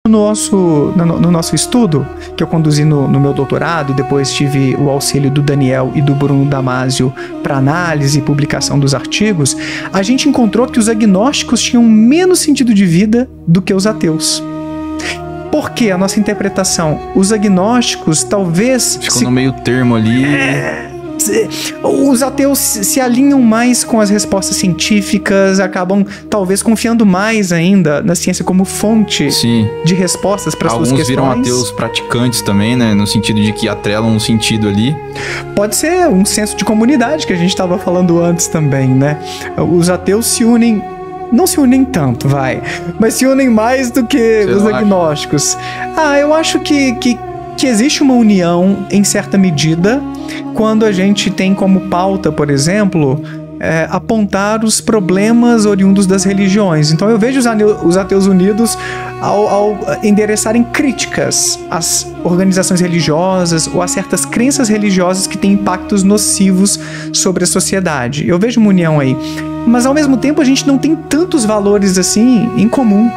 no nosso estudo, que eu conduzi no meu doutorado, e depois tive o auxílio do Daniel e do Bruno Damasio para análise e publicação dos artigos, a gente encontrou que os agnósticos tinham menos sentido de vida do que os ateus. Por que a nossa interpretação? Os agnósticos talvez... Ficam no meio termo ali... Os ateus se alinham mais com as respostas científicas, acabam talvez confiando mais ainda na ciência como fonte de respostas para suas questões. Alguns viram ateus praticantes também, né? No sentido de que atrelam um sentido ali. Pode ser um senso de comunidade que a gente estava falando antes também, né? Os ateus se unem... Não se unem tanto, mas se unem mais do que os agnósticos. Eu acho que existe uma união em certa medida quando a gente tem como pauta, por exemplo, apontar os problemas oriundos das religiões. Então eu vejo os ateus unidos ao endereçarem críticas às organizações religiosas ou a certas crenças religiosas que têm impactos nocivos sobre a sociedade. Eu vejo uma união aí. Mas ao mesmo tempo a gente não tem tantos valores assim em comum.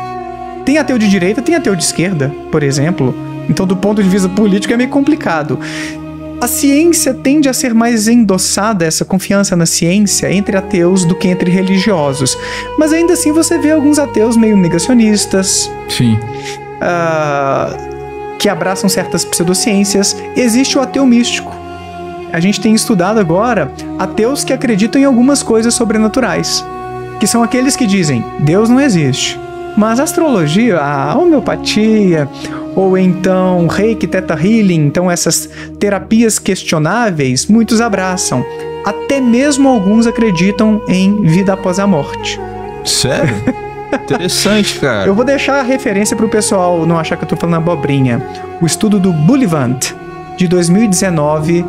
Tem ateu de direita, tem ateu de esquerda, por exemplo. Então do ponto de vista político é meio complicado. A ciência tende a ser mais endossada, essa confiança na ciência, entre ateus do que entre religiosos. Mas ainda assim você vê alguns ateus meio negacionistas. Sim. Que abraçam certas pseudociências. Existe o ateu místico. A gente tem estudado agora ateus que acreditam em algumas coisas sobrenaturais. Que são aqueles que dizem, Deus não existe. Mas a astrologia, a homeopatia, ou então Reiki, Theta Healing, então essas terapias questionáveis, muitos abraçam. Até mesmo alguns acreditam em vida após a morte. Sério? Interessante, cara. Eu vou deixar a referência para o pessoal não achar que eu tô falando abobrinha. O estudo do Bullivant, de 2019,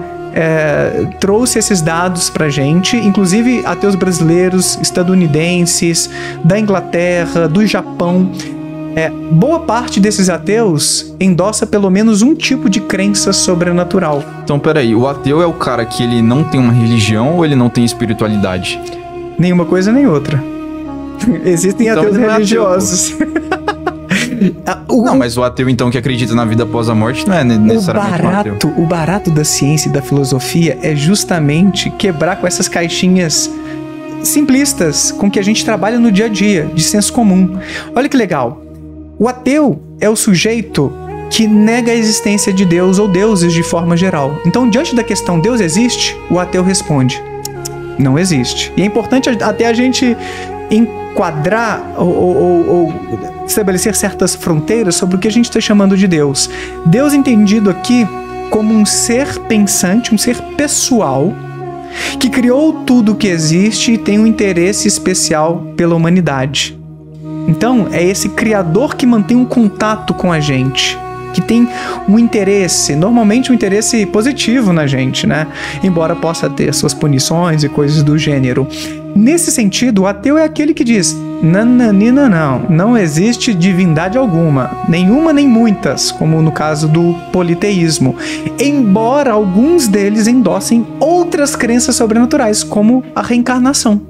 trouxe esses dados pra gente, inclusive ateus brasileiros, estadunidenses, da Inglaterra, do Japão. Boa parte desses ateus endossa pelo menos um tipo de crença sobrenatural. Então, peraí, o ateu é o cara que ele não tem uma religião ou ele não tem espiritualidade? Nenhuma coisa nem outra. Existem então, ateus religiosos. Não, mas o ateu, então, que acredita na vida após a morte não é necessariamente um ateu. O barato da ciência e da filosofia é justamente quebrar com essas caixinhas simplistas com que a gente trabalha no dia a dia, de senso comum. Olha que legal. O ateu é o sujeito que nega a existência de Deus ou deuses de forma geral. Então, diante da questão Deus existe, o ateu responde, não existe. E é importante até a gente enquadrar ou estabelecer certas fronteiras sobre o que a gente está chamando de Deus. Deus entendido aqui como um ser pensante, um ser pessoal, que criou tudo o que existe e tem um interesse especial pela humanidade. Então, é esse criador que mantém um contato com a gente, que tem um interesse, normalmente um interesse positivo na gente, né? Embora possa ter suas punições e coisas do gênero. Nesse sentido, o ateu é aquele que diz, não existe divindade alguma, nenhuma nem muitas, como no caso do politeísmo, embora alguns deles endossem outras crenças sobrenaturais, como a reencarnação.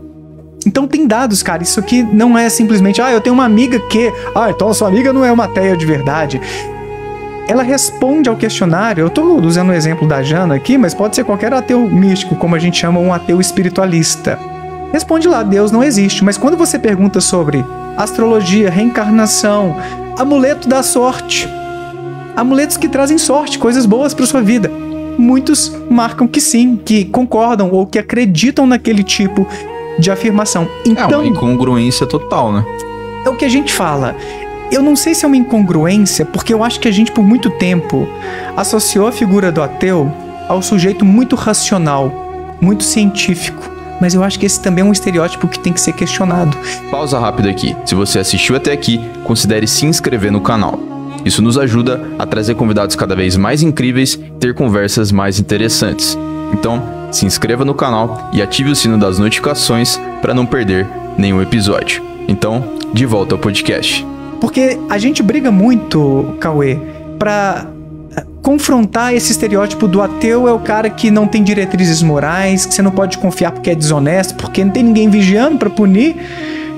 Então tem dados, cara, isso aqui não é simplesmente, eu tenho uma amiga que, então a sua amiga não é uma ateia de verdade. Ela responde ao questionário, eu estou usando o exemplo da Jana aqui, mas pode ser qualquer ateu místico, como a gente chama um ateu espiritualista. Responde lá, Deus não existe, mas quando você pergunta sobre astrologia, reencarnação, amuleto da sorte, amuletos que trazem sorte, coisas boas para sua vida, muitos marcam que sim, que concordam ou que acreditam naquele tipo de afirmação. Então, é uma incongruência total, né? É o que a gente fala. Eu não sei se é uma incongruência, porque eu acho que a gente por muito tempo associou a figura do ateu ao sujeito muito racional, muito científico. Mas eu acho que esse também é um estereótipo que tem que ser questionado. Pausa rápida aqui. Se você assistiu até aqui, considere se inscrever no canal. Isso nos ajuda a trazer convidados cada vez mais incríveis e ter conversas mais interessantes. Então, se inscreva no canal e ative o sino das notificações para não perder nenhum episódio. Então, de volta ao podcast. Porque a gente briga muito, Cauê, para confrontar esse estereótipo do ateu é o cara que não tem diretrizes morais, que você não pode confiar porque é desonesto, porque não tem ninguém vigiando para punir.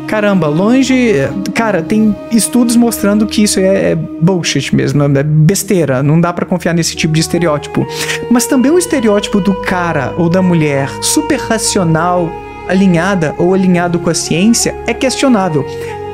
caramba, longe... Cara, tem estudos mostrando que isso é bullshit mesmo, é besteira. Não dá pra confiar nesse tipo de estereótipo. Mas também o estereótipo do cara ou da mulher super racional, alinhada ou alinhado com a ciência, é questionável.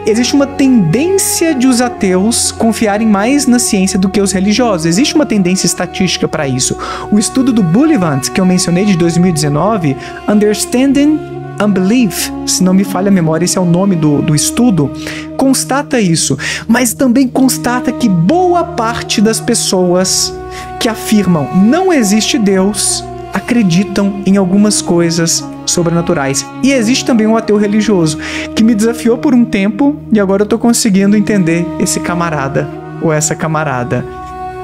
Existe uma tendência de os ateus confiarem mais na ciência do que os religiosos. Existe uma tendência estatística para isso. O estudo do Bullivant, que eu mencionei de 2019, Understanding Unbelief, se não me falha a memória, esse é o nome do estudo, constata isso. Mas também constata que boa parte das pessoas que afirmam não existe Deus acreditam em algumas coisas sobrenaturais. E existe também um ateu religioso que me desafiou por um tempo e agora eu tô conseguindo entender esse camarada ou essa camarada,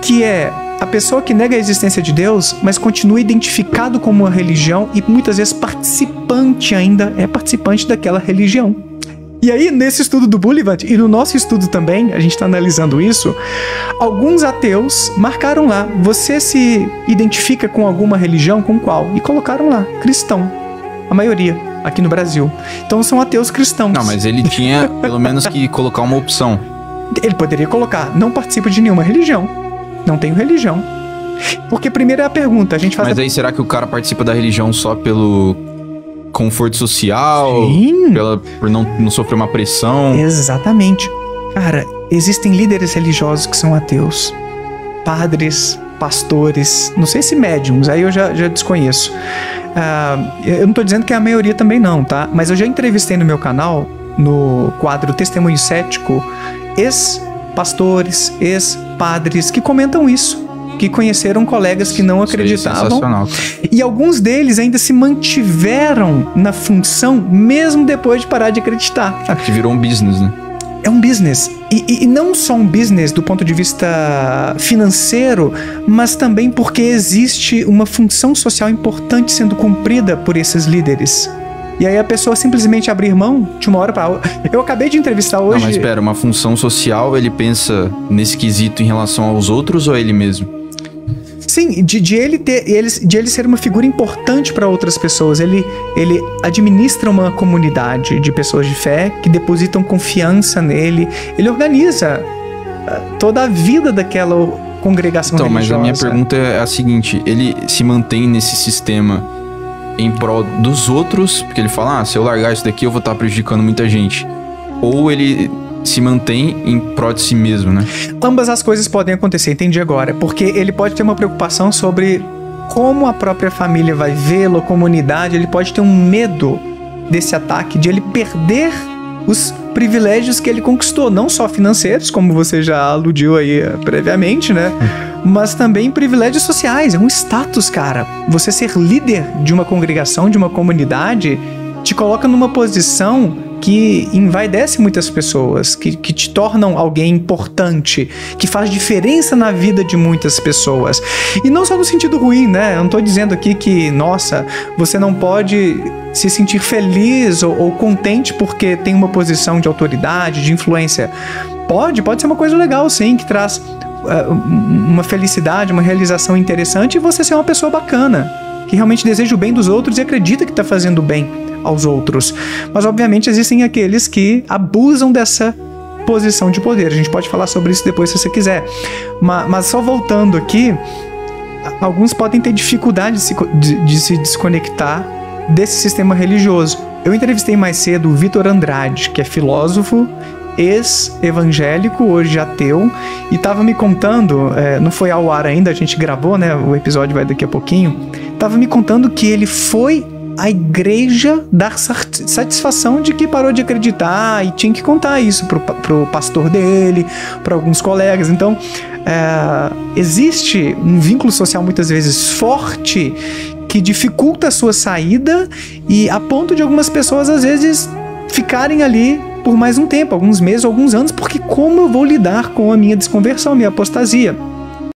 que é a pessoa que nega a existência de Deus, mas continua identificado como uma religião e muitas vezes participante daquela religião. E aí, nesse estudo do Bullivant e no nosso estudo também, a gente está analisando isso, alguns ateus marcaram lá, você se identifica com alguma religião, com qual? E colocaram lá, cristão. A maioria, aqui no Brasil. Então são ateus cristãos. Não, mas ele tinha pelo menos que colocar uma opção. Ele poderia colocar, não participo de nenhuma religião. Não tenho religião. Porque primeiro é a pergunta, a gente faz... Mas aí será que o cara participa da religião só pelo conforto social? Sim. Por não sofrer uma pressão? Exatamente. Cara, existem líderes religiosos que são ateus. Padres, pastores, não sei se médiums, aí eu já desconheço. Eu não tô dizendo que é a maioria também não, tá? Mas eu já entrevistei no meu canal, no quadro Testemunho Cético, ex-pastores, ex-padres que comentam isso, que conheceram colegas que não acreditavam. E alguns deles ainda se mantiveram na função mesmo depois de parar de acreditar. Que virou um business, né? É um business. E não só um business do ponto de vista financeiro, mas também porque existe uma função social importante sendo cumprida por esses líderes. E aí a pessoa simplesmente abrir mão de uma hora para outra. Eu acabei de entrevistar hoje... Não, mas espera, uma função social, ele pensa nesse quesito em relação aos outros ou ele mesmo? Sim, de ele ser uma figura importante para outras pessoas. Ele administra uma comunidade de pessoas de fé que depositam confiança nele. Ele organiza toda a vida daquela congregação religiosa. Mas a minha pergunta é a seguinte: ele se mantém nesse sistema em prol dos outros, porque ele fala, se eu largar isso daqui eu vou estar prejudicando muita gente, ou ele se mantém em prol de si mesmo, né? Ambas as coisas podem acontecer, entendi agora, porque ele pode ter uma preocupação sobre como a própria família vai vê-lo, a comunidade, ele pode ter um medo desse ataque, de ele perder os privilégios que ele conquistou, não só financeiros, como você já aludiu aí previamente, né? Mas também privilégios sociais, é um status, cara. Você ser líder de uma congregação, de uma comunidade, te coloca numa posição que envaidece muitas pessoas, que te tornam alguém importante, que faz diferença na vida de muitas pessoas. E não só no sentido ruim, né? Eu não tô dizendo aqui que, nossa, você não pode se sentir feliz ou contente porque tem uma posição de autoridade, de influência. Pode ser uma coisa legal, sim, que traz uma felicidade, uma realização interessante e você ser uma pessoa bacana, que realmente deseja o bem dos outros e acredita que tá fazendo bem aos outros. Mas obviamente existem aqueles que abusam dessa posição de poder. A gente pode falar sobre isso depois se você quiser. Mas só voltando aqui, alguns podem ter dificuldade de se desconectar desse sistema religioso. Eu entrevistei mais cedo o Vitor Andrade, que é filósofo, ex-evangélico, hoje ateu, e estava me contando, não foi ao ar ainda, a gente gravou, né? O episódio vai daqui a pouquinho. Estava me contando que ele foi a igreja dar satisfação de que parou de acreditar e tinha que contar isso pro pastor dele, para alguns colegas. Então, existe um vínculo social muitas vezes forte que dificulta a sua saída e a ponto de algumas pessoas às vezes ficarem ali por mais um tempo, alguns meses, alguns anos, porque como eu vou lidar com a minha desconversão, a minha apostasia?